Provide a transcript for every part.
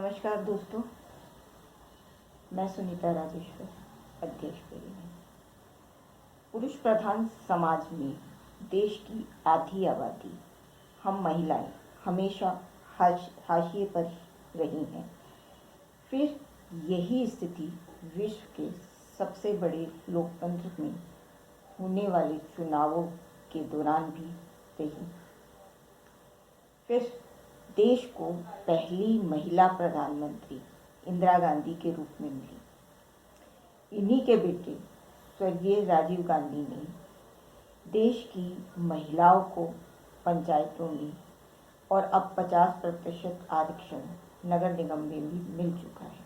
नमस्कार दोस्तों, मैं सुनीता राजेश्वर, अध्यक्ष परिवार। पुरुष प्रधान समाज में देश की आधी आबादी हम महिलाएं हमेशा हाशिए पर रही हैं। फिर यही स्थिति विश्व के सबसे बड़े लोकतंत्र में होने वाले चुनावों के दौरान भी रही। फिर देश को पहली महिला प्रधानमंत्री इंदिरा गांधी के रूप में मिली। इन्हीं के बेटे स्वर्गीय राजीव गांधी ने देश की महिलाओं को पंचायतों में और अब 50% आरक्षण नगर निगम में भी मिल चुका है।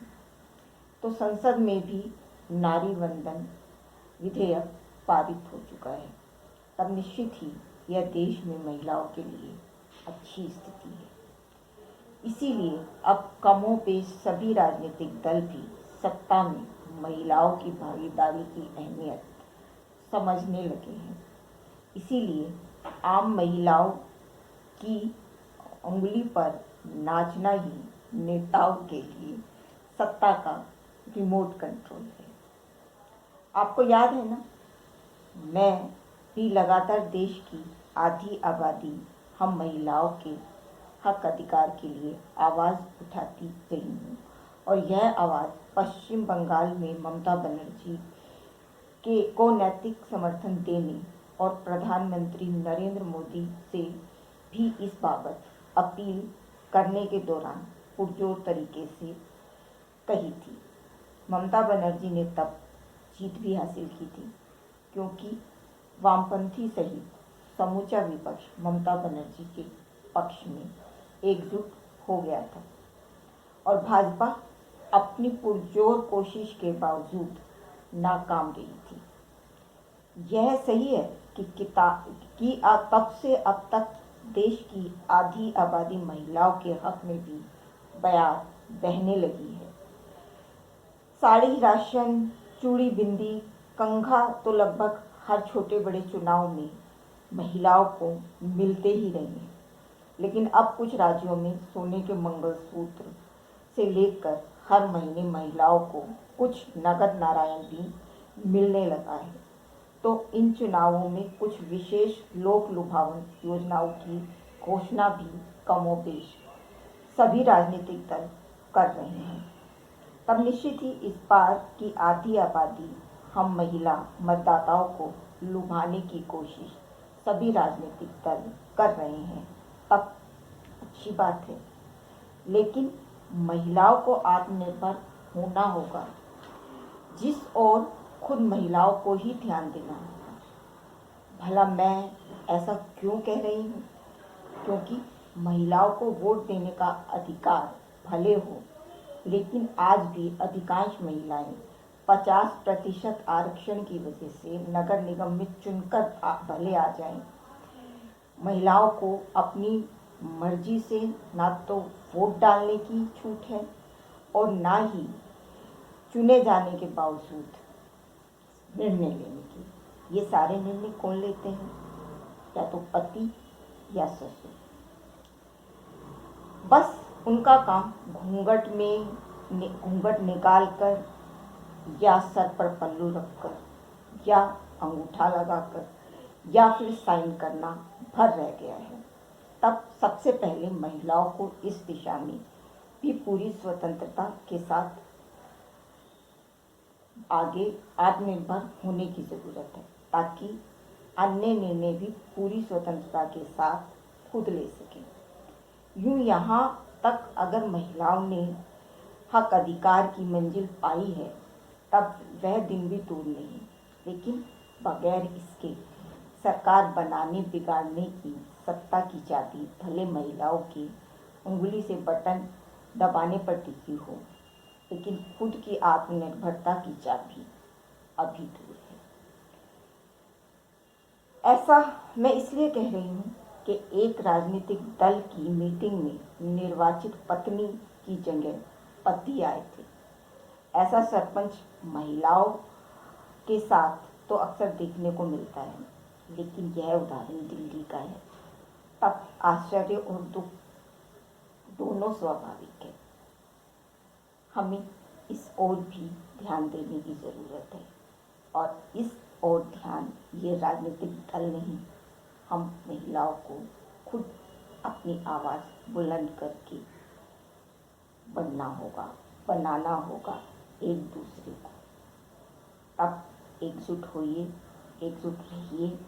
तो संसद में भी नारी वंदन विधेयक पारित हो चुका है। तब निश्चित ही यह देश में महिलाओं के लिए अच्छी स्थिति है। इसीलिए अब कमोबेश सभी राजनीतिक दल भी सत्ता में महिलाओं की भागीदारी की अहमियत समझने लगे हैं। इसीलिए आम महिलाओं की उंगली पर नाचना ही नेताओं के लिए सत्ता का रिमोट कंट्रोल है। आपको याद है ना, मैं भी लगातार देश की आधी आबादी हम महिलाओं के हक अधिकार के लिए आवाज़ उठाती रही हूँ। और यह आवाज़ पश्चिम बंगाल में ममता बनर्जी को नैतिक समर्थन देने और प्रधानमंत्री नरेंद्र मोदी से भी इस बाबत अपील करने के दौरान पुरजोर तरीके से कही थी। ममता बनर्जी ने तब जीत भी हासिल की थी, क्योंकि वामपंथी सहित समूचा विपक्ष ममता बनर्जी के पक्ष में एकजुट हो गया था और भाजपा अपनी पुरजोर कोशिश के बावजूद नाकाम रही थी। यह सही है कि तब से अब तक देश की आधी आबादी महिलाओं के हक में भी बयार बहने लगी है। साड़ी, राशन, चूड़ी, बिंदी, कंघा तो लगभग हर छोटे बड़े चुनाव में महिलाओं को मिलते ही रहे हैं। लेकिन अब कुछ राज्यों में सोने के मंगलसूत्र से लेकर हर महीने महिलाओं को कुछ नगद नारायण भी मिलने लगा है। तो इन चुनावों में कुछ विशेष लोक लुभावन योजनाओं की घोषणा भी कमोबेश सभी राजनीतिक दल कर रहे हैं। तब निश्चित ही इस बार की आधी आबादी हम महिला मतदाताओं को लुभाने की कोशिश सभी राजनीतिक दल कर रहे हैं। तब अच्छी बात है, लेकिन महिलाओं को आत्मनिर्भर होना होगा, जिस ओर खुद महिलाओं को ही ध्यान देना होगा। भला मैं ऐसा क्यों कह रही हूँ? क्योंकि महिलाओं को वोट देने का अधिकार भले हो, लेकिन आज भी अधिकांश महिलाएं 50% आरक्षण की वजह से नगर निगम में चुनकर भले आ जाएं। महिलाओं को अपनी मर्जी से ना तो वोट डालने की छूट है और ना ही चुने जाने के बावजूद निर्णय लेने की। ये सारे निर्णय कौन लेते हैं? या तो पति या ससुर। बस उनका काम घूंघट निकाल कर या सर पर पल्लू रखकर या अंगूठा लगाकर या फिर साइन करना भर रह गया है। तब सबसे पहले महिलाओं को इस दिशा में भी पूरी स्वतंत्रता के साथ आगे आत्मनिर्भर होने की ज़रूरत है, ताकि अन्य निर्णय भी पूरी स्वतंत्रता के साथ खुद ले सकें। यूँ यहाँ तक अगर महिलाओं ने हक अधिकार की मंजिल पाई है, तब वह दिन भी दूर नहीं। लेकिन बगैर इसके सरकार बनाने बिगाड़ने की सत्ता की चाबी भले महिलाओं की उंगली से बटन दबाने पर टिकी हो, लेकिन खुद की आत्मनिर्भरता की चाबी अभी दूर है। ऐसा मैं इसलिए कह रही हूँ कि एक राजनीतिक दल की मीटिंग में निर्वाचित पत्नी की जगह पति आए थे। ऐसा सरपंच महिलाओं के साथ तो अक्सर देखने को मिलता है, लेकिन यह उदाहरण दिल्ली का है। तब आश्चर्य और दुख दोनों स्वाभाविक है। हमें इस ओर भी ध्यान देने की ज़रूरत है। और इस ओर ध्यान ये राजनीतिक दल नहीं, हम महिलाओं को खुद अपनी आवाज़ बुलंद करके बनाना होगा एक दूसरे को। अब एकजुट होइए, एकजुट रहिए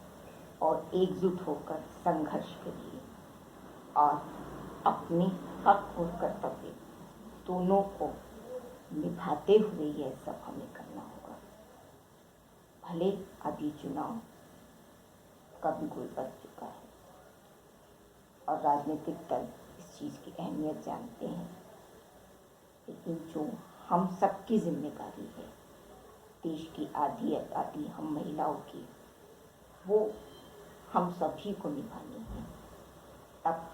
और एकजुट होकर संघर्ष करिए और अपने हक और कर्तव्य दोनों को निभाते हुए यह सब हमें करना होगा। भले अभी चुनाव का बिगुल बज चुका है और राजनीतिक दल इस चीज़ की अहमियत जानते हैं, लेकिन जो हम सबकी जिम्मेदारी है देश की आधी आबादी हम महिलाओं की, वो हम सभी को निभानी है। तब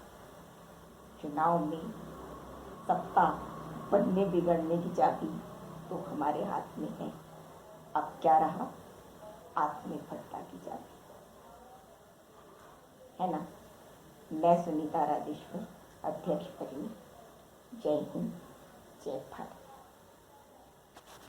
चुनाव में सत्ता बनने बिगड़ने की चाबी तो हमारे हाथ में है। अब क्या रहा, आत्मनिर्भरता की चाबी, है ना। मैं सुनीता राजेश्वर, अध्यक्ष परिणी। जय हिंद, जय भारत।